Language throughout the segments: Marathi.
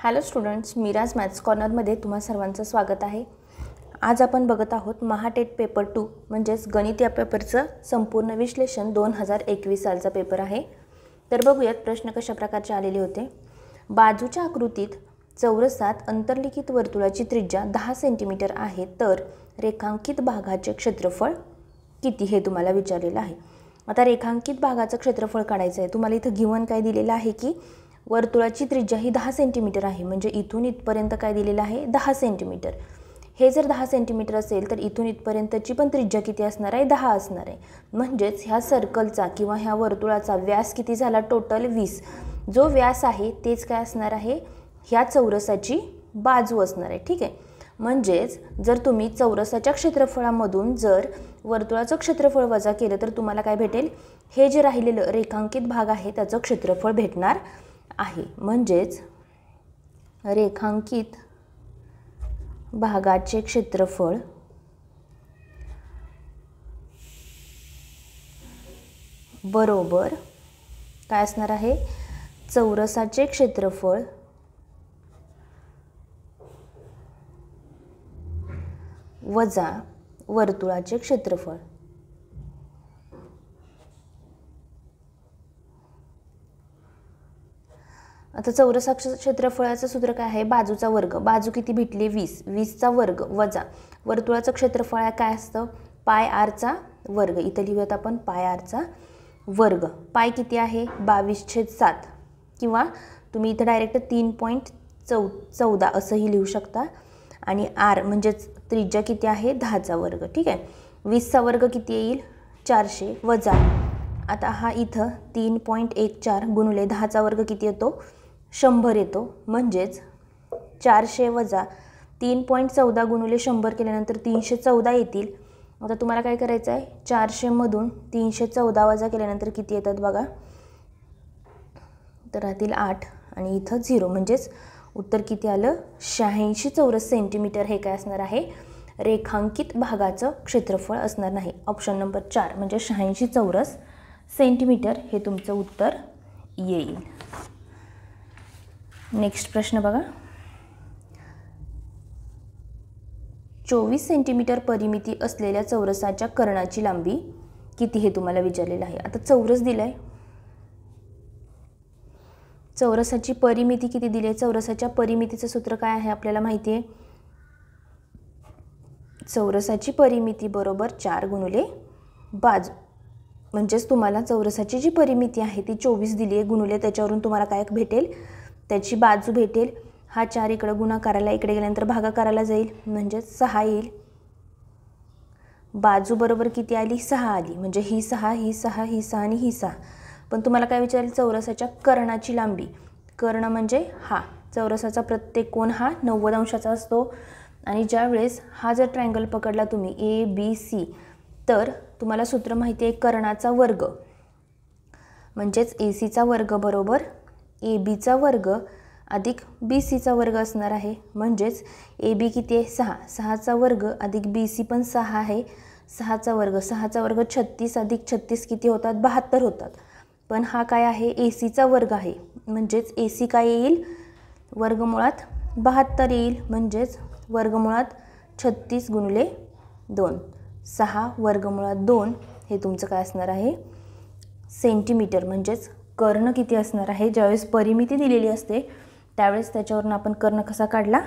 हॅलो स्टुडंट्स, मीराज मॅथ्स कॉर्नरमध्ये तुम्हा सर्वांचं स्वागत आहे। आज आपण बघत आहोत महाटेट पेपर 2 म्हणजेच गणित या पेपरचं संपूर्ण विश्लेषण 2021 सालचा पेपर आहे। तर बघूयात प्रश्न कशा प्रकारचे आलेले होते। बाजूच्या आकृतीत चौरसात अंतर्लिखित वर्तुळाची त्रिज्या 10 सेंटीमीटर आहे, तर रेखांकित भागाचे क्षेत्रफळ किती हे तुम्हाला विचारलेलं आहे। आता रेखांकित भागाचं क्षेत्रफळ काढायचं आहे। तुम्हाला इथं गिवन काय दिलेलं आहे की वर्तुळाची त्रिज्या ही 10 सेंटीमीटर आहे, म्हणजे इथून इथपर्यंत काय दिलेलं आहे 10 सेंटीमीटर। हे जर 10 सेंटीमीटर असेल तर इथून इथपर्यंतची पण त्रिज्या किती असणार आहे 10 असणार आहे। म्हणजेच ह्या सर्कलचा किंवा ह्या वर्तुळाचा व्यास किती झाला टोटल 20। जो व्यास आहे तेच काय असणार आहे ह्या चौरसाची बाजू असणार आहे। ठीक आहे, म्हणजेच जर तुम्ही चौरसाच्या क्षेत्रफळामधून जर वर्तुळाचं क्षेत्रफळ वजा केलं तर तुम्हाला काय भेटेल, हे जे राहिलेलं रेखांकित भाग आहे त्याचं क्षेत्रफळ भेटणार आहे। म्हणजेच रेखांकित भागाचे क्षेत्रफळ बरोबर काय असणार आहे चौरसाचे क्षेत्रफळ वजा वर्तुळाचे क्षेत्रफळ। आता चौरसाच्या क्षेत्रफळाचं सूत्र काय आहे बाजूचा वर्ग। बाजू किती भेटली 20, 20 चा वर्ग वजा वर्तुळाचं क्षेत्रफळ काय असतं पाय आर चा वर्ग। इथे लिहूयात आपण पाय आर चा वर्ग। पाय किती आहे 22/7 किंवा तुम्ही इथे डायरेक्ट 3.14 असंही लिहू शकता। आणि आर म्हणजेच त्रिज्या किती आहे 10 चा वर्ग। ठीक आहे, 20 चा वर्ग किती येईल 400 वजा आता हा इथं 3.14 गुणिले 10 चा वर्ग किती येतो 100 येतो। म्हणजेच 400 वजा 3.14 गुणिले 100 केल्यानंतर 314 येतील। आता तुम्हाला काय करायचं आहे 400 मधून 314 वजा केल्यानंतर किती येतात बघा, तर राहतील 8 आणि इथं 0। म्हणजेच उत्तर किती आलं 86 चौरस सेंटीमीटर हे काय असणार आहे रेखांकित भागाचं क्षेत्रफळ असणार नाही। ऑप्शन नंबर 4 म्हणजे 86 चौरस सेंटीमीटर हे तुमचं उत्तर येईल। नेक्स्ट प्रश्न बघा, 24 सेंटीमीटर परिमिती असलेल्या चौरसाच्या कर्णाची लांबी किती हे तुम्हाला विचारलेलं आहे। आता चौरस दिलाय, चौरसाची परिमिती किती दिली आहे। चौरसाच्या परिमितीचं सूत्र काय आहे आपल्याला माहिती आहे, चौरसाची परिमिती बरोबर 4 गुणिले बाजू। म्हणजेच तुम्हाला चौरसाची जी परिमिती आहे ती 24 दिली आहे, गुणिले त्याच्यावरून तुम्हाला काय भेटेल त्याची बाजू भेटेल। हा 4 इकडे गुणाकाराला इकडे गेल्यानंतर भागाकाराला जाईल, म्हणजेच 6 येईल। बाजू बरोबर किती आली 6 आली, म्हणजे ही 6 ही 6 ही 6 आणि ही 6। पण तुम्हाला काय विचारेल चौरसाच्या कर्णाची लांबी। कर्ण म्हणजे हा चौरसाचा प्रत्येक कोन हा 90 अंशाचा असतो। आणि ज्यावेळेस हा जर ट्रायंगल पकडला तुम्ही ABC तर तुम्हाला सूत्र माहिती आहे कर्णाचा वर्ग म्हणजेच AC चा वर्ग बरोबर AB चा वर्ग अधिक BC चा वर्ग असणार आहे। म्हणजेच AB किती आहे 6, 6 चा वर्ग अधिक BC पण 6 आहे, 6 चा वर्ग 6 चा वर्ग 36 अधिक 36 किती होतात 72 होतात। पण हा काय आहे AC चा वर्ग आहे, म्हणजेच AC काय येईल वर्गमुळात 72 येईल। म्हणजेच वर्गमुळात 36 गुणिले 2 6 वर्गमुळात 2 हे तुमचं काय असणार आहे सेंटीमीटर। म्हणजेच कर्ण किती असणार आहे, ज्यावेळेस परिमिती दिलेली असते त्यावेळेस त्याच्यावरून आपण कर्ण कसा काढला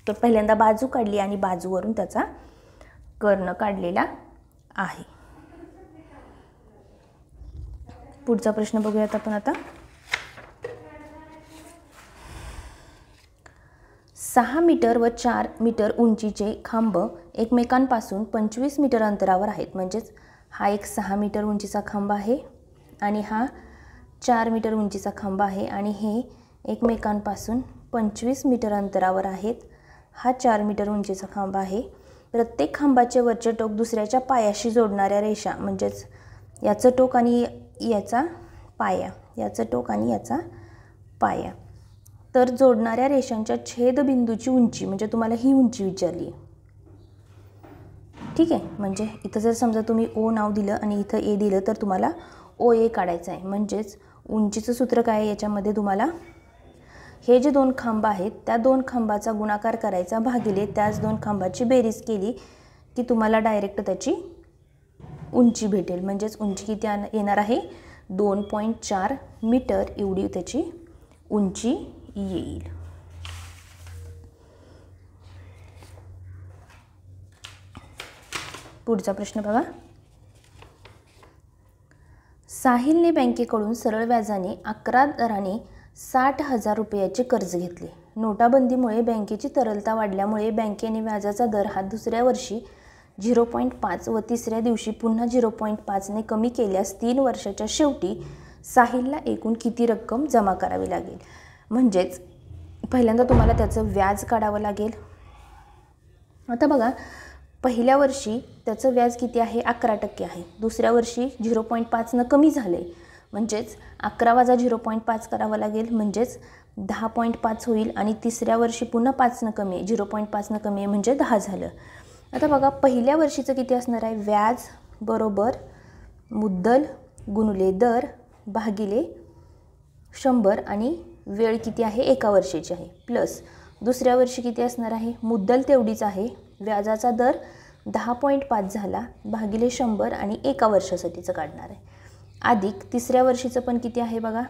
तर पहिल्यांदा बाजू काढली आणि बाजूवरून त्याचा कर्ण काढलेला आहे। पुढचा प्रश्न बघूयात आपण आता। 6 मीटर व 4 मीटर उंचीचे खांब एकमेकांपासून 25 मीटर अंतरावर आहेत। म्हणजेच हा एक 6 मीटर उंचीचा खांब आहे आणि हा 4 मीटर उंचीचा खांब आहे आणि हे एकमेकांपासून 25 मीटर अंतरावर आहेत। हा 4 मीटर उंचीचा खांब आहे। प्रत्येक खांबाचे वरचे टोक दुसऱ्याच्या पायाशी जोडणाऱ्या रेषा म्हणजेच याचं टोक आणि याचा पाया, याचं टोक आणि याचा पाया, तर जोडणाऱ्या रेषांच्या छेदबिंदूची उंची म्हणजे तुम्हाला ही उंची विचारली आहे। ठीक आहे, म्हणजे इथं जर समजा तुम्ही O नाव दिलं आणि इथं A दिलं तर तुम्हाला OA काढायचं आहे। म्हणजेच उंचीचं सूत्र काय आहे याच्यामध्ये तुम्हाला हे जे दोन खांब आहेत त्या दोन खांबाचा गुणाकार करायचा भागिले त्याच दोन खांबाची बेरीज केली की तुम्हाला डायरेक्ट त्याची उंची भेटेल. म्हणजेच उंची किती येणार आहे 2.4 मीटर एवढी त्याची उंची येईल. पुढचा प्रश्न बघा. साहिलने बँकेकडून सरळ व्याजाने 11 दराने 60,000 रुपयाचे कर्ज घेतले. नोटाबंदीमुळे बँकेची तरलता वाढल्यामुळे बँकेने व्याजाचा दर हा दुसऱ्या वर्षी 0.5 व तिसऱ्या दिवशी पुन्हा 0.5 ने कमी केल्यास 3 वर्षाच्या शेवटी साहिलला एकूण किती रक्कम जमा करावी लागेल. म्हणजेच पहिल्यांदा तुम्हाला त्याचं व्याज काढावं लागेल. आता बघा, पहिल्या वर्षी त्याचं व्याज किती आहे 11% आहे. दुसऱ्या वर्षी 0.5 न कमी झाले म्हणजेच 11 वजा 0.5 करावं लागेल म्हणजेच 10.5 होईल. आणि तिसऱ्या वर्षी पुन्हा 5 न कमी 0.5 न कमी आहे म्हणजे 10 झालं. आता बघा, पहिल्या वर्षीचं किती असणार आहे व्याज बरोबर मुद्दल गुणिले दर भागिले 100 आणि वेळ किती आहे 1 वर्षाची आहे प्लस दुसऱ्या वर्षी किती असणार आहे मुद्दल तेवढीच आहे, व्याजाचा दर 10.5 झाला भागिले 100 आणि 1 वर्षासाठीचं काढणार आहे अधिक तिसऱ्या वर्षीचं पण किती आहे बघा,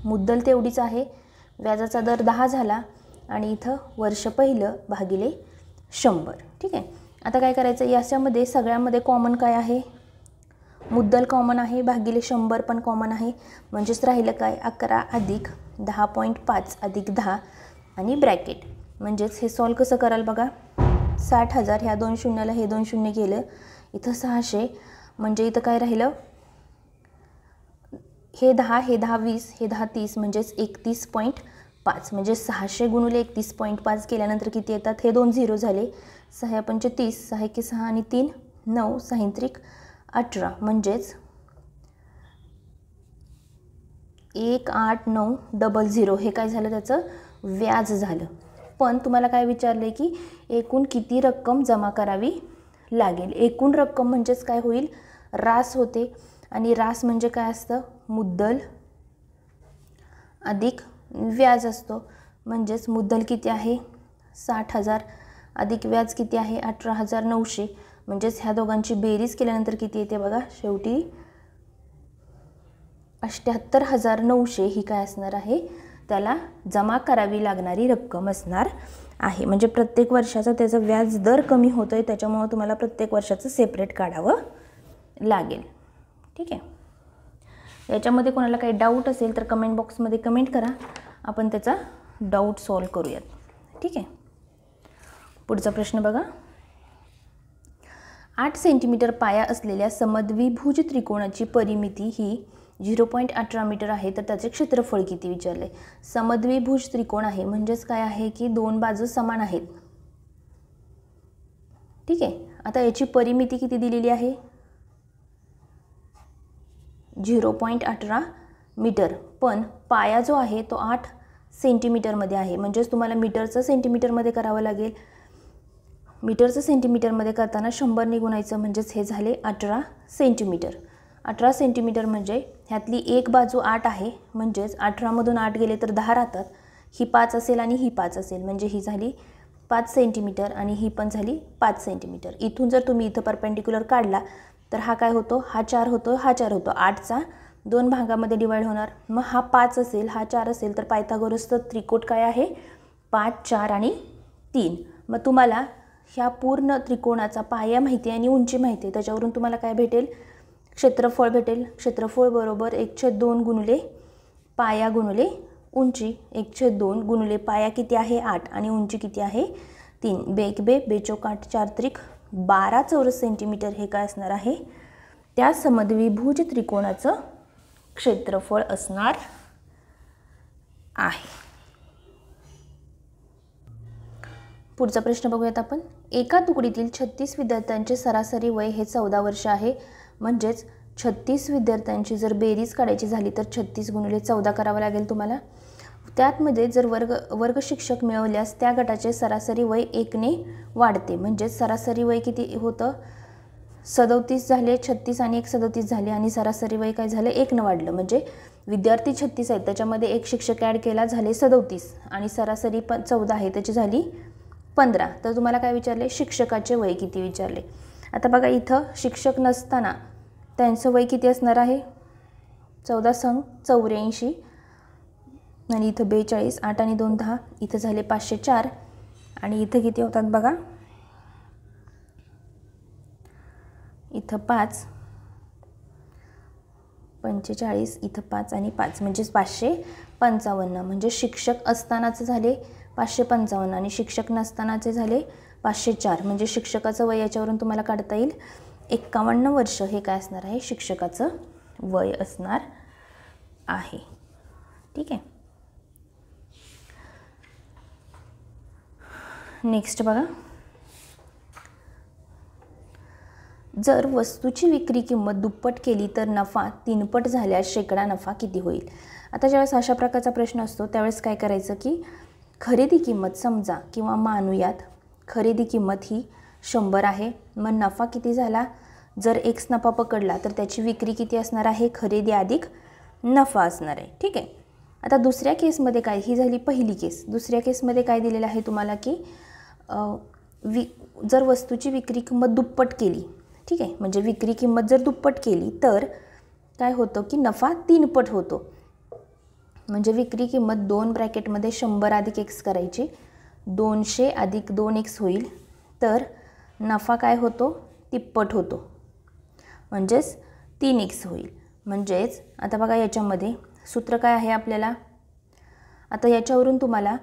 मुद्दल तेवढीच आहे, व्याजाचा दर 10 झाला आणि इथं वर्ष पहिलं भागिले 100. ठीक आहे. आता काय करायचं, याच्यामध्ये सगळ्यामध्ये कॉमन काय आहे, मुद्दल कॉमन आहे भागिले 100 पण कॉमन आहे म्हणजेच राहिलं काय 11 अधिक 10.5 अधिक 10 आणि ब्रॅकेट. म्हणजेच हे सॉल्व कसं कराल बघा, 60,000 ह्या 2 शून्याला हे 2 शून्य गेलं, इथं 600 म्हणजे इथं काय राहिलं हे 10 हे 10 20 हे 10 30 म्हणजेच 31.5 म्हणजे 600 गुणिले 31.5 केल्यानंतर किती येतात, हे 2 झिरो झाले, 6 पंचे 30, 6 की 6 आणि 3 9, 6 त्रिक 18 म्हणजेच 18,900 हे काय झालं त्याचं व्याज झालं. पण तुम्हाला काय विचारले की एकूण किती रक्कम जमा करावी लागेल. एकूण रक्कम म्हणजेच काय होईल रास होते आणि रास म्हणजे काय असतं मुद्दल अधिक व्याज असतो. म्हणजेच मुद्दल किती आहे 60,000 अधिक व्याज किती आहे 18,900 म्हणजेच ह्या दोघांची बेरीज केल्यानंतर किती येते बघा, शेवटी 78,900 ही काय असणार आहे त्याला जमा करावी लागणारी रक्कम असणार आहे. म्हणजे प्रत्येक वर्षाचा त्याचा व्याज दर कमी होतोय त्याच्यामुळे तुम्हाला प्रत्येक वर्षाचं सेपरेट काढावं लागेल. ठीक आहे. याच्यामध्ये कोणाला काही डाऊट असेल तर कमेंट बॉक्समध्ये कमेंट करा, आपण त्याचा डाऊट सॉल्व करूयात. ठीक आहे. पुढचा प्रश्न बघा. 8 सेंटीमीटर पाया असलेल्या समद्विभुज त्रिकोणाची परिमिती ही 0.18 मीटर आहे तर त्याचे क्षेत्रफळ किती विचारले. समद्विभुज त्रिकोण आहे म्हणजेच काय आहे की दोन बाजू समान आहेत. ठीक आहे. आता याची परिमिती किती दिलेली आहे 0.18 मीटर, पण पाया जो आहे तो 8 सेंटीमीटरमध्ये आहे म्हणजेच तुम्हाला मीटरचं सेंटीमीटरमध्ये करावं लागेल. मीटरचं सेंटीमीटरमध्ये करताना 100 ने गुणायचं म्हणजेच हे झाले 18 सेंटीमीटर. 18 सेंटीमीटर म्हणजे ह्यातली एक बाजू 8 आहे म्हणजेच 18 मधून 8 गेले तर 10 राहतात, ही 5 असेल आणि ही 5 असेल म्हणजे ही झाली 5 सेंटीमीटर आणि ही पण झाली 5 सेंटीमीटर. इथून जर तुम्ही इथं परपेंडिक्युलर काढला तर हा काय होतो, हा 4 होतो, हा 4 होतो, 8चा 2 भागामध्ये डिवाइड होणार. मग हा 5 असेल, हा 4 असेल तर पायथागोरसचं त्रिकोट काय आहे 5, 4 आणि 3. मग तुम्हाला ह्या पूर्ण त्रिकोणाचा पाया माहिती आहे आणि उंची माहिती आहे, त्याच्यावरून तुम्हाला काय भेटेल क्षेत्रफळ भेटेल. क्षेत्रफळ बरोबर 1/2 गुणिले पाया गुणिले उंची, 1/2 गुणिले पाया किती आहे 8 आणि उंची किती आहे 3, 2 बे 2 चौक 8, 4 त्रिक 12 चौरस सेंटीमीटर हे काय असणार आहे त्या समद्विभुज त्रिकोणाचं क्षेत्रफळ असणार आहे. पुढचा प्रश्न बघूयात आपण. एका तुकडीतील 36 विद्यार्थ्यांचे सरासरी वय हे 14 वर्ष आहे म्हणजेच 36 विद्यार्थ्यांची जर बेरीज काढायची झाली तर 36 गुणिले 14 करावं लागेल तुम्हाला. त्यातमध्ये जर वर्ग शिक्षक मिळवल्यास त्या गटाचे सरासरी वय 1 ने वाढते म्हणजेच सरासरी वय किती होतं 37 झाले, 36 आणि 1 37 झाले आणि सरासरी वय काय झालं 1 ने वाढलं म्हणजे विद्यार्थी 36 आहेत, त्याच्यामध्ये एक शिक्षक ॲड केला झाले 37 आणि सरासरी 14 आहे त्याची झाली 15. तर तुम्हाला काय विचारले, शिक्षकाचे वय किती विचारले. आता बघा इथं शिक्षक नसताना त्यांचं वय किती असणार आहे, 14 संग 84 आणि इथं 42, 8 आणि 2 10, इथं झाले 504 आणि इथं किती होतात बघा, इथं 5 45, इथं 5 आणि 5 म्हणजेच 555. म्हणजे शिक्षक असतानाचे झाले 555 आणि शिक्षक नसतानाचे झाले 504. म्हणजे शिक्षकाचं वय याच्यावरून तुम्हाला काढता येईल 51 वर्ष हे काय असणार आहे, शिक्षकाचं वय असणार आहे. ठीक आहे. नेक्स्ट बघा, जर वस्तूची विक्री किंमत दुप्पट केली तर नफा 3पट झाल्यास शेकडा नफा किती होईल. आता ज्यावेळेस अशा प्रकारचा प्रश्न असतो त्यावेळेस काय करायचं की खरेदी किंमत समजा किंवा मानूयात खरेदी किंमत ही 100 आहे, मग नफा किती झाला, जर x नफा पकडला तर त्याची विक्री किती असणार आहे, खरेदी अधिक नफा असणार आहे. ठीक आहे. आता दुसऱ्या केसमध्ये काय, ही झाली पहिली केस. दुसऱ्या केसमध्ये काय दिलेलं आहे तुम्हाला की जर वस्तूची विक्री किंमत दुप्पट केली, ठीक आहे, म्हणजे विक्री किंमत जर दुप्पट केली तर काय होतं की नफा 3पट होतो. म्हणजे विक्री किंमत 2 ब्रॅकेटमध्ये 100 अधिक x करायची, 200 अधिक 2x होईल, तर नफा काय होतो, 3पट होतो, म्हणजेच 3x होईल. म्हणजेच आता बघा याच्यामध्ये सूत्र काय आहे आपल्याला, आता याच्यावरून तुम्हाला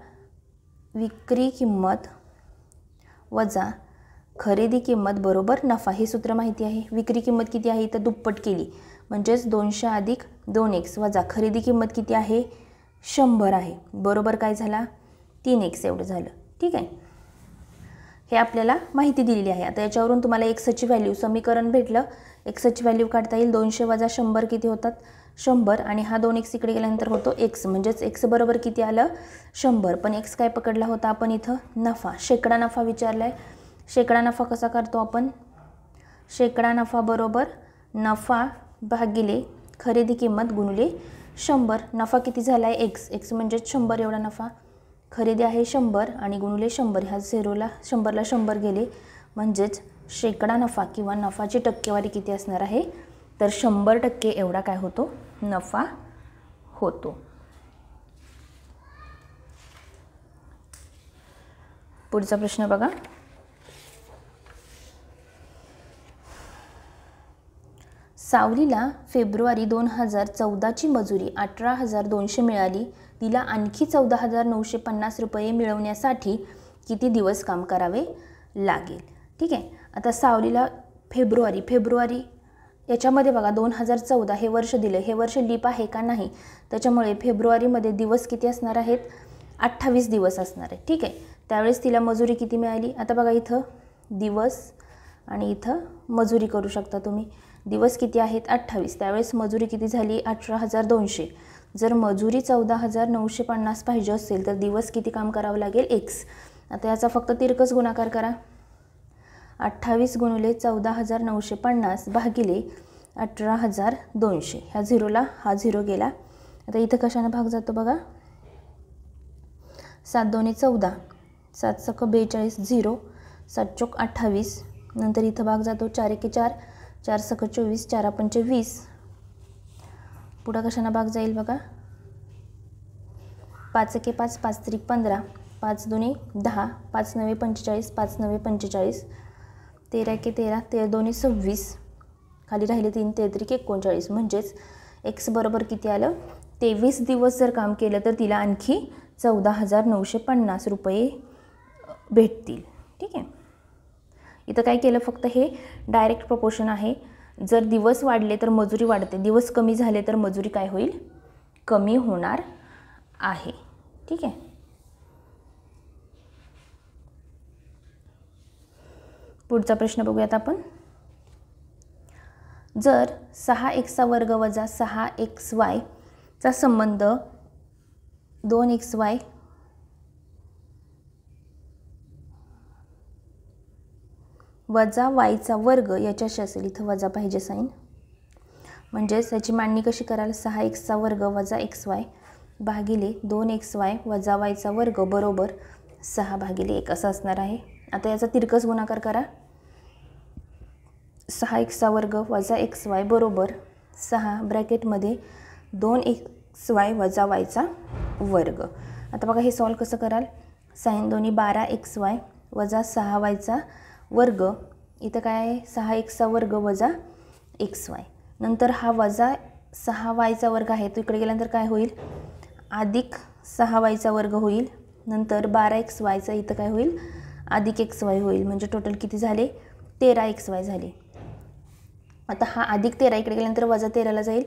विक्री किंमत वजा खरेदी किंमत बरोबर नफा हे सूत्र माहिती आहे. विक्री किंमत किती आहे तर दुप्पट केली, म्हणजेच 200 अधिक 2x वजा खरेदी किंमत किती आहे 100 आहे, बरोबर काय झाला 3x एवढं झालं. ठीक आहे. हे आपल्याला माहिती दिलेली आहे. आता याच्यावरून तुम्हाला एक्सची व्हॅल्यू समीकरण भेटलं, एक्सची व्हॅल्यू काढता येईल. 200 वजा 100 किती होतात 100 आणि हा 2x इकडे गेल्यानंतर होतो x, म्हणजेच x बरोबर किती आलं 100. पण x काय पकडला होता आपण इथं, नफा, शेकडा नफा विचारला आहे. शेकडा नफा कसा करतो आपण, शेकडा नफा बरोबर नफा भागिले खरेदी किंमत गुणिले 100. नफा किती झाला आहे x म्हणजेच 100 एवढा नफा, खरेदी आहे 100 आणि गुणिले 100, ह्या 100ला 100 गेले, म्हणजेच शेकडा नफा किंवा नफाची टक्केवारी किती असणार आहे तर 100% एवढा काय होतो नफा होतो. पुढचा प्रश्न बघा, सावलीला फेब्रुवारी 2014ची मजुरी 18,200 मिळाली, तिला आणखी 14,950 रुपये मिळवण्यासाठी किती दिवस काम करावे लागेल. ठीक आहे. आता सावलीला फेब्रुवारी याच्यामध्ये बघा 2014 हे वर्ष दिलं, हे वर्ष लीप आहे का नाही, त्याच्यामुळे फेब्रुवारीमध्ये दिवस किती असणार आहेत 28 दिवस असणार आहे. ठीक आहे. त्यावेळेस तिला मजुरी किती मिळाली, आता बघा इथं दिवस आणि इथं मजुरी करू शकता तुम्ही. दिवस किती आहेत 28, त्यावेळेस मजुरी किती झाली 18,200. जर मजुरी 14,950 पाहिजे असेल तर दिवस किती काम करावं लागेल x. आता याचा फक्त तिरकस गुणाकार करा, 28 गुणिले 14,950 भागिले 18,200, ह्या झिरोला हा झिरो गेला. आता इथं कशाने भाग जातो बघा, 7 दोन्ही 14, 7 सक 42 0, 7 चोक 28, नंतर इथं भाग जातो 4 एके 4, 4 सक 24, 4 पंचे 20, पुढं कशाने भाग जाईल बघा, 5 एके 5, 5 त्रिक 15, 5 दोन्ही 10, 5 नवे 45, 5 नवे 45, 13 एके 13, 13 दोन्ही 26, खाली राहिले 3, 13 त्रिक 39, म्हणजेच x बरोबर किती आलं 23 दिवस जर काम केलं तर तिला आणखी 14,950 रुपये भेटतील. ठीक आहे. इथं काय केलं, फक्त हे डायरेक्ट प्रपोर्शन आहे. जर दिवस वाढले तर मजुरी वाढते, दिवस कमी झाले तर मजुरी काय होईल कमी होणार आहे. ठीक आहे. पुढचा प्रश्न बघूयात आपण. जर 6x वर्ग वजा 6xy चा संबंध 2xy वजा y चा वर्ग याच्याशी असेल, इथं वजा पाहिजे साईन, म्हणजेच याची मांडणी कशी कराल, 6x वर्ग वजा xy भागिले 2xy वजा yचा वर्ग बरोबर 6/1 असं असणार आहे. आता याचा तिरकस गुणाकार करा. 6x वर्ग वजा xy बरोबर 6 ब्रॅकेटमध्ये 2xy वजा yचा वर्ग. आता बघा हे सॉल्व कसं कराल. 6 दोन्ही 12xy वजा 6yचा वर्ग. इथं काय आहे, 6x वर्ग वजा xy. नंतर हा वजा 6yचा वर्ग आहे, तो इकडे गेल्यानंतर काय होईल, अधिक 6yचा वर्ग होईल. नंतर 12xyचा इथं काय होईल, अधिक xy होईल. म्हणजे टोटल किती झाले, 13xy झाले. आता हा अधिक 13 इकडे गेल्यानंतर वजा 13ला जाईल.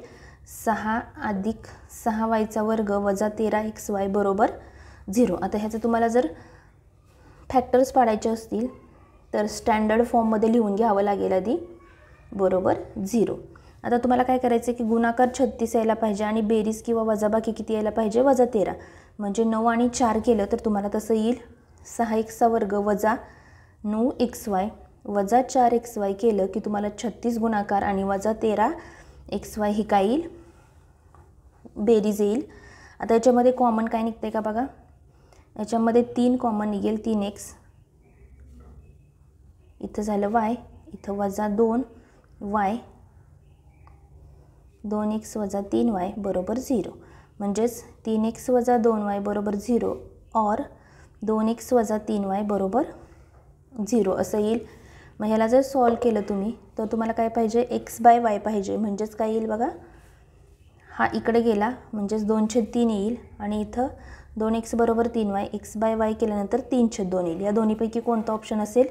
6 अधिक 6yचा वर्ग वजा 13xy बरोबर 0. आता ह्याचं तुम्हाला जर फॅक्टर्स पाडायचे असतील तर स्टँडर्ड फॉर्ममध्ये लिहून घ्यावं लागेल आधी, बरोबर 0. आता तुम्हाला काय करायचं आहे की गुणाकार 36 यायला पाहिजे आणि बेरीज किंवा वजाबाकी किती यायला पाहिजे, वजा 13. म्हणजे 9 आणि 4 केलं तर तुम्हाला तसं येईल 6x वर्ग वजा 9xy वजा 4xy केलं की तुम्हाला 36 गुणाकार आणि वजा 13xy ही काय येईल, बेरीज येईल. आता याच्यामध्ये कॉमन काय निघते का बघा, याच्यामध्ये 3 कॉमन निघेल, 3x इथं झालं y, इथं वजा 2y, 2x वजा 3y बरोबर 0. म्हणजेच 3x वजा 2y बरोबर 0 और 2x वजा 3y बरोबर 0 असं येईल. मग ह्याला जर सॉल्व केलं तुम्ही तर तुम्हाला काय पाहिजे, x/y पाहिजे. म्हणजेच काय येईल बघा, हा इकडे गेला म्हणजेच 2/3 येईल आणि इथं 2x बरोबर 3y, x/y केल्यानंतर 3/2 येईल. या दोन्हीपैकी कोणतं ऑप्शन असेल,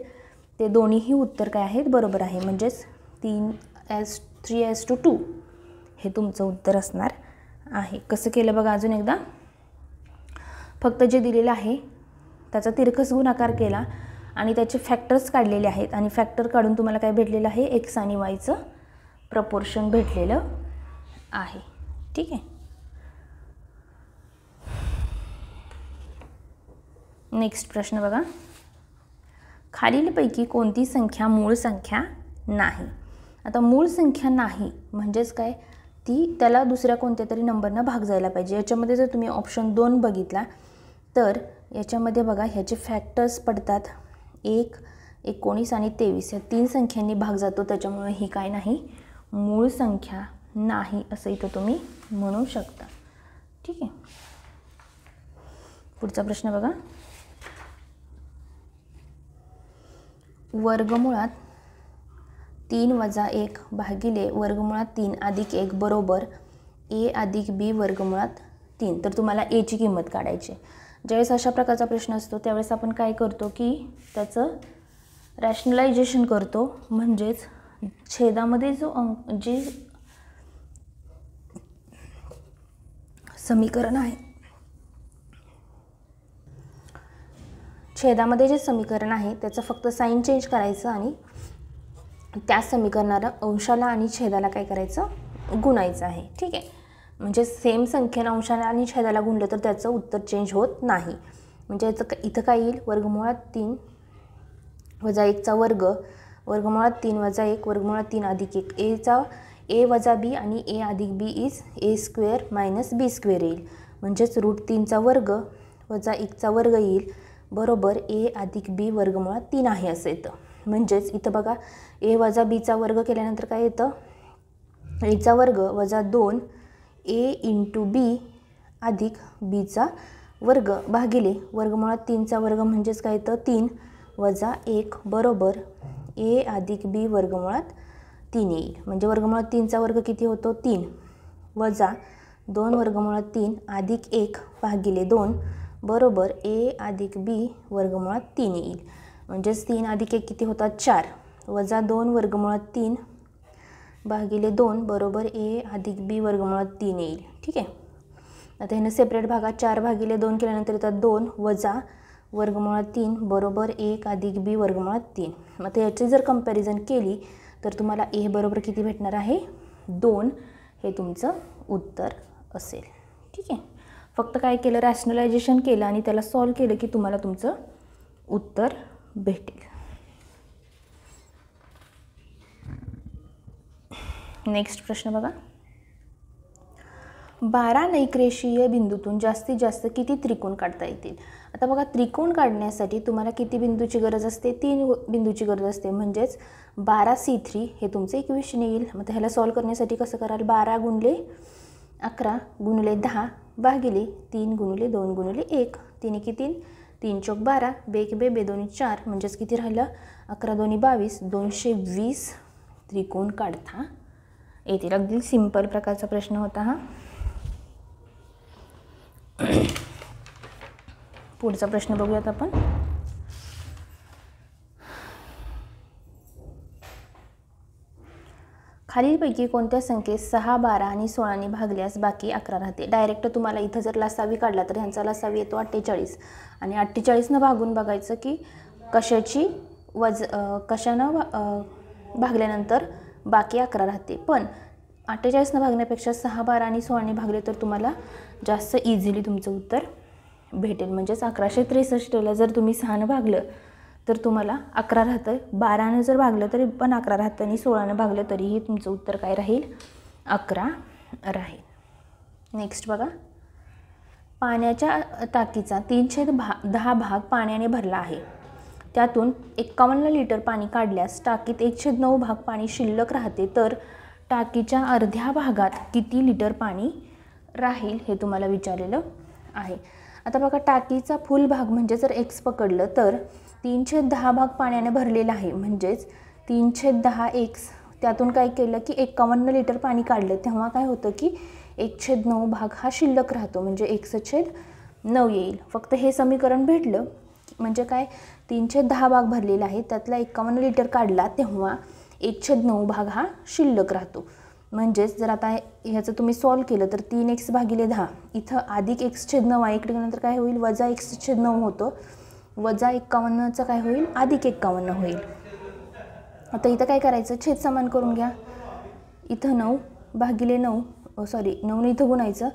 ते दोन्हीही उत्तर काय आहेत, बरोबर आहे. म्हणजेच 3:2 हे तुमचं उत्तर असणार आहे. कसं केलं बघा अजून एकदा, फक्त जे दिलेलं आहे त्याचा तिरकस गुणाकार केला आणि त्याचे फॅक्टर्स काढलेले आहेत आणि फॅक्टर काढून तुम्हाला काय भेटलेलं आहे, x आणि yचं प्रपोर्शन भेटलेलं आहे. ठीक आहे. नेक्स्ट प्रश्न बघा, खालीलपैकी कोणती संख्या मूळ संख्या नाही. आता मूळ संख्या नाही म्हणजेच काय, ती त्याला दुसऱ्या कोणत्या तरी नंबरनं भाग जायला पाहिजे. याच्यामध्ये जर तुम्ही ऑप्शन 2 बघितला तर याच्यामध्ये बघा ह्याचे फॅक्टर्स पडतात 1, 19 आणि 23 या 3 संख्यांनी भाग जातो. त्याच्यामुळे ही काय नाही, मूळ संख्या नाही असं इथं तुम्ही म्हणू शकता. ठीक आहे. पुढचा प्रश्न बघा, वर्गमुळात 3 वजा 1 भागिले वर्गमुळात 3 अधिक 1 बरोबर a अधिक b वर्गमुळात 3. तर तुम्हाला a ची किंमत काढायची. ज्यावेळेस अशा प्रकारचा प्रश्न असतो त्यावेळेस आपण काय करतो की त्याचं रॅशनलायझेशन करतो. म्हणजेच छेदामध्ये जो जे समीकरण आहे, छेदामध्ये जे समीकरण आहे त्याचं फक्त साइन चेंज करायचं आणि त्या समीकरणाला अंशाला आणि छेदाला काय करायचं, गुणायचं आहे. ठीक आहे. म्हणजे सेम संख्येला अंशाला आणि छेदाला गुणलं तर त्याचं उत्तर चेंज होत नाही. म्हणजे इथं काय येईल, वर्गमुळात 3 वजा 1चा वर्ग वर्गमुळात 3 वजा 1 वर्गमुळात 3 अधिक 1 a वजा b आणि a अधिक b is a square minus b square येईल. म्हणजेच √3चा वर्ग वजा 1चा वर्ग येईल बरोबर a अधिक b वर्गमुळात 3 आहे असं येतं. म्हणजेच इथं बघा a वजा bचा वर्ग केल्यानंतर काय येतं, aचा वर्ग वजा 2 a इंटू b अधिक bचा वर्ग भागिले वर्गमुळात 3चा वर्ग म्हणजेच काय येतं 3 वजा 1 बरोबर a अधिक b वर्गमुळात 3 येईल. म्हणजे वर्गमुळात 3चा वर्ग किती होतो 3 वजा 2 वर्गमुळात 3 अधिक 1 भागिले 2 बरोबर a अधिक b वर्गमुळात 3 येईल. म्हणजेच 3 अधिक 1 किती होतात 4 वजा 2 वर्गमुळात 3 भागिले 2 बरोबर a अधिक b वर्गमुळात 3 येईल. ठीक आहे. आता ह्यानं सेपरेट भागात 4 भागिले 2 केल्यानंतर येतात 2 वजा वर्गमुळात 3 बरोबर 1 अधिक b वर्गमुळात 3. मग याची जर कंपॅरिझन केली तर तुम्हाला a बरोबर किती भेटणार आहे 2 हे तुमचं उत्तर असेल. ठीक आहे. फक्त काय केलं, रॅशनलायझेशन केलं आणि त्याला सॉल्व केलं की तुम्हाला तुमचं उत्तर भेटेल. नेक्स्ट प्रश्न बघा, 12 नैकरेषीय बिंदूतून जास्तीत जास्त किती त्रिकोण काढता येतील? आता बघा, त्रिकोण काढण्यासाठी तुम्हाला किती बिंदूची गरज असते? 3 बिंदूची गरज असते. म्हणजेच 12C3 हे तुमचं इक्वेशन येईल. मग ह्याला सॉल्व करण्यासाठी कसं कराल? 12 गुणिले 11 गुणिले 10 भागिले 3 गुणिले 2 गुणिले 1. 3 एके 3, 3 चौक 12, 2 एके 2, 2 दोन्ही 4, म्हणजेच किती राहिलं? 11 दोन्ही 22, 220 त्रिकोण काढता येतील. अगदी सिंपल प्रकारचा प्रश्न होता हा. पुढचा प्रश्न बघूयात आपण. खालीलपैकी कोणत्या संख्येत 6, 12 आणि 16 ने भागल्यास बाकी 11 राहते? डायरेक्ट तुम्हाला इथं जर लसावी काढला तर ह्यांचा लसावी येतो 48 आणि 48 भागून बघायचं की कशाची कशानं भागल्यानंतर बाकी 11 राहते. पण 48 भागण्यापेक्षा 6, 12 आणि 16 ने भागले तर तुम्हाला जास्त इझिली तुमचं उत्तर भेटेल. म्हणजेच 1163ला जर तुम्ही 6 भागलं तर तुम्हाला 11 राहतं. 12 जर भागलं तरी पण 11 राहतं आणि 16 भागलं तरीही तुमचं उत्तर काय राहील? 11 राहील. नेक्स्ट बघा, पाण्याच्या टाकीचा 3/10 भाग पाण्याने भरला आहे. त्यातून 51 लिटर पाणी काढल्यास टाकीत 1/9 भाग पाणी शिल्लक राहते. तर टाकीच्या अर्ध्या भागात किती लिटर पाणी राहील हे तुम्हाला विचारलेलं आहे. आता बघा, टाकीचा फुल भाग म्हणजे जर x पकडलं तर 3/10 भाग पाण्याने भरलेला आहे. म्हणजेच 3/10x. त्यातून काय केलं की 51 लिटर पाणी काढलं, तेव्हा काय होतं की 1/9 भाग हा शिल्लक राहतो. म्हणजे x/9 येईल. फक्त हे समीकरण भेटलं म्हणजे काय, 3/10 भाग भरलेला आहे, त्यातला 51 लिटर काढला तेव्हा 1/9 भाग हा शिल्लक राहतो. म्हणजेच जर आता ह्याचं तुम्ही सॉल्व केलं तर 3x भागिले 10, इथं अधिक x/9 आहे, इकडे नंतर काय होईल? वजा x/9 होतं. वजा 51चं काय होईल? अधिक 51 होईल. आता इथं काय करायचं? छेद समान करून घ्या. इथं 9 भागिले 9 9 इथं गुणायचं,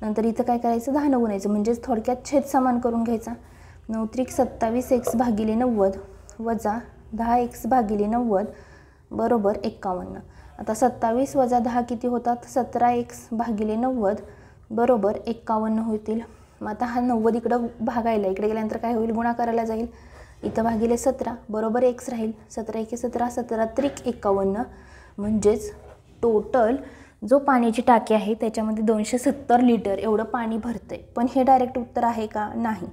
नंतर इथं काय करायचं? 10 ने गुणायचं. म्हणजेच थोडक्यात छेद समान करून घ्यायचा. 9 त्रिक 27x भागिले 90 वजा 10x भागिले 90 बरोबर 51. आता 27 वजा 10 किती होतात? 17x भागिले 90 बरोबर 51 होतील. मग आता हा 90 इकडं भागायला, इकडे गेल्यानंतर काय होईल? गुणाकाराला जाईल. इथं भागिले 17 बरोबर x राहील. 17 एके 17, 17 त्रिक 51. म्हणजेच टोटल जो पाण्याची टाकी आहे त्याच्यामध्ये 270 लिटर एवढं पाणी भरतंय. पण हे डायरेक्ट उत्तर आहे का? नाही.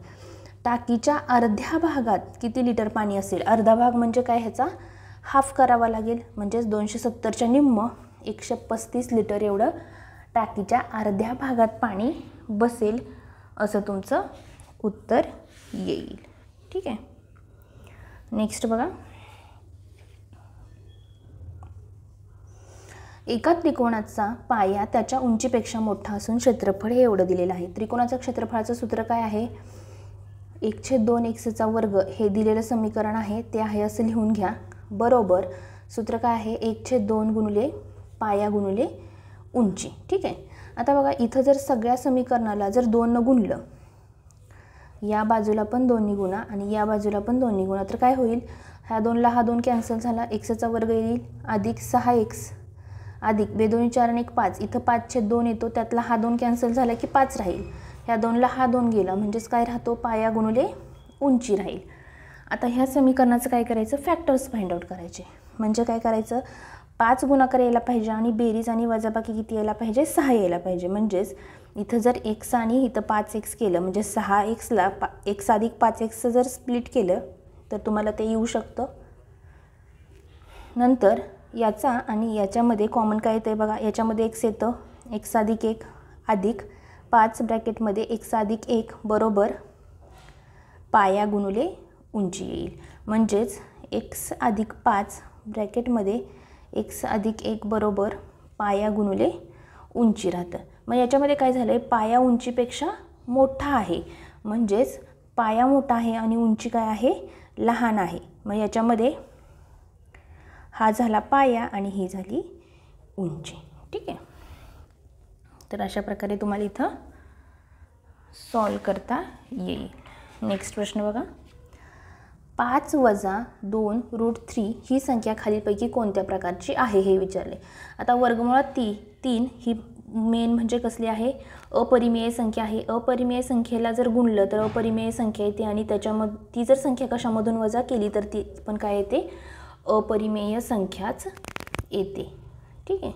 टाकीच्या अर्ध्या भागात किती लिटर पाणी असेल? अर्धा भाग म्हणजे काय? ह्याचा हाफ करावा लागेल. म्हणजेच 270च्या निम्म 135 लिटर एवढं टाकीच्या अर्ध्या भागात पाणी बसेल असं तुमचं उत्तर येईल. ठीक आहे. नेक्स्ट बघा, एका त्रिकोणाचा पाया त्याच्या उंचीपेक्षा मोठा असून क्षेत्रफळ हे एवढं दिलेलं आहे. त्रिकोणाचं क्षेत्रफळाचं सूत्र काय आहे? 1/2x वर्ग हे दिलेलं समीकरण आहे, ते आहे असं लिहून घ्या. बरोबर सूत्र काय आहे? 1/2 गुणिले पाया गुणिले उंची. ठीक आहे. आता बघा, इथं जर सगळ्या समीकरणाला जर 2 ने गुणलं, या बाजूला पण 2 ने गुणा आणि या बाजूला पण 2 ने गुणा, तर काय होईल? ह्या 2ला हा 2 कॅन्सल झाला, xचा वर्ग येईल अधिक 6x अधिक 2 दोन्ही 4 आणि 1 5. इथं 5/2 येतो, त्यातला हा 2 कॅन्सल झाला की 5 राहील. ह्या 2ला हा 2 गेला, म्हणजेच काय राहतो? पाया गुणिले उंची राहील. आता ह्या समीकरणाचं काय करायचं? फॅक्टर्स फाइंड आउट करायचे. म्हणजे काय करायचं? 5 गुणाकार यायला पाहिजे आणि बेरीज आणि वजाबाकी किती यायला पाहिजे? 6 यायला पाहिजे. म्हणजेच इथं जर x आणि इथं 5x केलं म्हणजे 6xला x अधिक 5x जर स्प्लिट केलं तर तुम्हाला ते येऊ शकतं. नंतर याचा आणि याच्यामध्ये कॉमन काय येतं बघा, याच्यामध्ये x येतं, x अधिक 1 अधिक 5 ब्रॅकेटमध्ये x अधिक 1 बरोबर पाया गुणिले उंची येईल. म्हणजेच x अधिक 5 ब्रॅकेटमध्ये x अधिक 1 बरोबर पाया गुणिले उंची राहतं. मग याच्यामध्ये काय झालं आहे? पाया उंचीपेक्षा मोठा आहे. म्हणजेच पाया मोठा आहे आणि उंची काय आहे? लहान आहे. मग याच्यामध्ये हा झाला पाया आणि ही झाली उंची. ठीक आहे. तर अशा प्रकारे तुम्हाला इथं सॉल्व करता येईल. नेक्स्ट प्रश्न बघा, 5 वजा 2√3 ही संख्या खालीलपैकी कोणत्या प्रकारची आहे हे विचारले. आता वर्गमुळात 3 ही मेन म्हणजे कसली आहे, अपरिमेय संख्या आहे. अपरिमेय संख्येला जर गुणलं तर अपरिमेय संख्या येते आणि त्याच्यामध्ये ती जर संख्या कशामधून वजा केली तर ती पण काय येते, अपरिमेय संख्याच येते. ठीक आहे,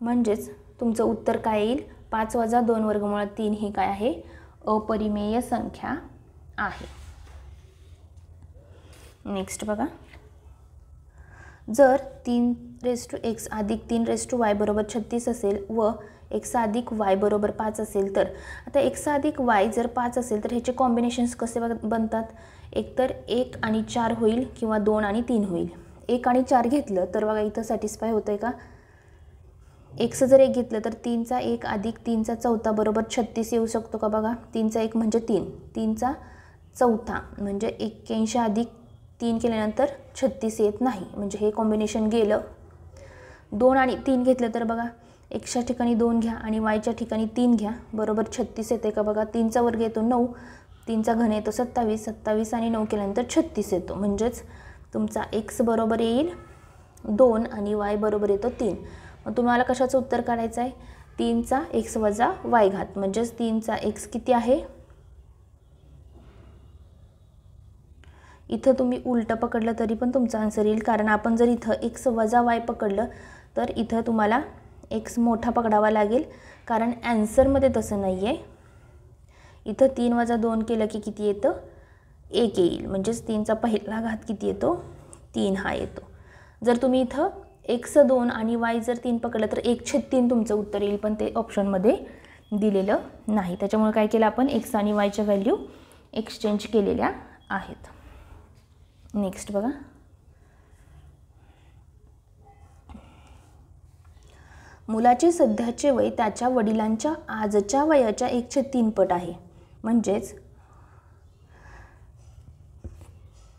म्हणजेच तुमचं उत्तर काय येईल, 5 वजा 2 वर्गमुळात 3 ही काय आहे, अपरिमेय संख्या आहे. नेक्स्ट बघा, जर 3x अधिक 3y बरोबर 36 असेल व x अधिक y बरोबर 5 असेल तर आता x अधिक y जर 5 असेल तर ह्याचे कॉम्बिनेशन्स कसे बनतात, एकतर 1 आणि 4 होईल किंवा 2 आणि 3 होईल. 1 आणि 4 घेतलं तर बघा इथं सॅटिस्फाय होतंय का, x जर 1 घेतलं तर 3चा 1 अधिक 3चा चौथा बरोबर 36 येऊ शकतो का, बघा 3चा 1 म्हणजे 3चा चौथा म्हणजे 81 अधिक 3 केल्यानंतर 36 येत नाही, म्हणजे हे कॉम्बिनेशन गेलं. 2 आणि 3 घेतलं तर बघा xच्या ठिकाणी 2 घ्या आणि yच्या ठिकाणी 3 घ्या, बरोबर 36 येते का, बघा 3चा वर्ग येतो 9, 3चा घन येतो 27, 27 आणि 9 केल्यानंतर 36 येतो. म्हणजेच तुमचा x बरोबर येईल 2 आणि y बरोबर येतो 3. मग तुम्हाला कशाचं उत्तर काढायचं आहे, 3चा x वजा y घात, म्हणजेच 3चा x किती आहे, इथं तुम्ही उलटं पकडलं तरी पण तुमचा आन्सर येईल, कारण आपण जर इथं x वजा y पकडलं तर इथं तुम्हाला x मोठा पकडावा लागेल, कारण ॲन्सरमध्ये तसं नाही आहे. इथं 3 वजा 2 केलं की किती येतं, 1 येईल, म्हणजेच 3चा पहिला घात किती येतो, 3 हा येतो. जर तुम्ही इथं x 2 आणि y जर 3 पकडलं तर 1/3 तुमचं उत्तर येईल, पण ते ऑप्शनमध्ये दिलेलं नाही. त्याच्यामुळे काय केलं आपण, x आणि yच्या व्हॅल्यू एक्सचेंज केलेल्या आहेत. नेक्स्ट बघा, मुलाचे सध्याचे वय त्याच्या वडिलांच्या आजच्या वयाच्या 1/3 पट आहे. म्हणजेच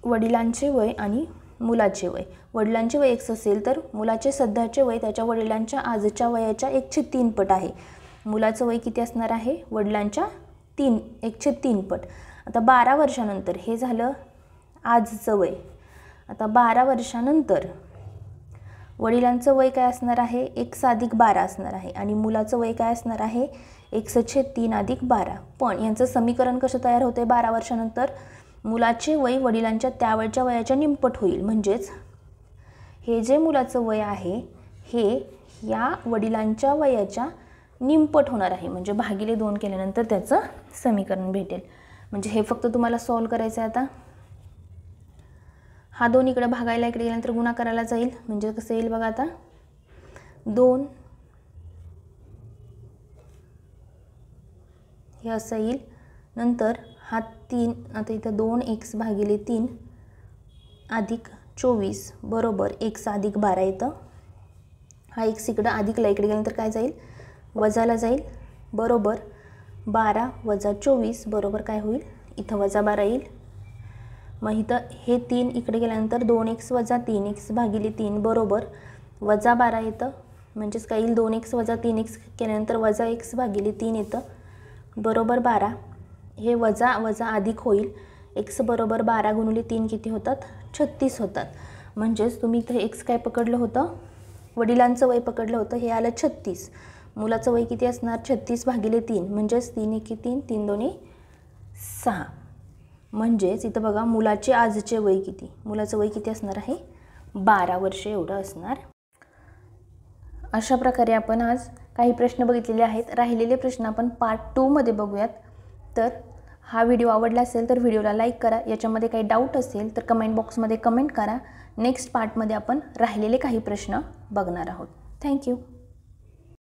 वडिलांचे वय आणि मुलाचे वय, वडिलांचे वय x असेल तर मुलाचे सध्याचे वय त्याच्या वडिलांच्या आजच्या वयाच्या 1/3 पट आहे. मुलाचं वय किती असणार आहे, वडिलांच्या 1/3 पट. आता 12 वर्षानंतर हे झालं आजचं वय. आता 12 वर्षानंतर वडिलांचं वय काय असणार आहे, x अधिक 12 असणार आहे आणि मुलाचं वय काय असणार आहे, x/3 अधिक 12. पण यांचं समीकरण कसं तयार होते, 12 वर्षानंतर मुलाचे वय वडिलांच्या त्यावेळच्या वयाच्या निमपट होईल. म्हणजेच हे जे मुलाचं वय आहे हे या वडिलांच्या वयाच्या निमपट होणार आहे, म्हणजे भागिले 2 केल्यानंतर त्याचं समीकरण भेटेल. म्हणजे हे फक्त तुम्हाला सॉल्व करायचं आहे. आता हा 2 इकडे भागायला इकडे गेल्यानंतर गुणाकाराला जाईल, म्हणजे कसं येईल बघा, आता 2 हे असं येईल. नंतर हा 3, आता इथं 2x भागिले 3 अधिक 24 बरोबर x अधिक 12 येतं. हा x इकडं अधिकला इकडे गेल्यानंतर काय जाईल, वजाला जाईल, बरोबर 12 वजा 24 बरोबर काय होईल, इथं वजा 12 येईल. मग इथं हे 3 इकडे गेल्यानंतर 2x वजा 3x भागिले 3 बरोबर वजा 12 येतं. म्हणजेच काय येईल, 2x वजा 3x केल्यानंतर वजा x भागिले 3 येतं, बरोबर 12. हे वजा वजा अधिक होईल, x बरोबर 12 गुणिले 3 किती होतात, 36 होतात. म्हणजेच तुम्ही इथं x काय पकडलं होतं, वडिलांचं वय पकडलं होतं, हे आलं 36. मुलाचं वय किती असणार, 36 भागिले 3 म्हणजेच 3 1 3, 3 2 6. म्हणजेच इथं बघा मुलाचे आजचे वय किती, मुलाचं वय किती असणार आहे, 12 वर्षे एवढं असणार. अशा प्रकारे आपण आज काही प्रश्न बघितलेले आहेत. राहिलेले प्रश्न आपण पार्ट 2 मध्ये बघूयात. तर हा व्हिडिओ आवडला असेल तर व्हिडिओला लाईक करा. याच्यामध्ये काही डाऊट असेल तर कमेंट बॉक्समध्ये कमेंट करा. नेक्स्ट पार्टमध्ये आपण राहिलेले काही प्रश्न बघणार आहोत. थँक्यू.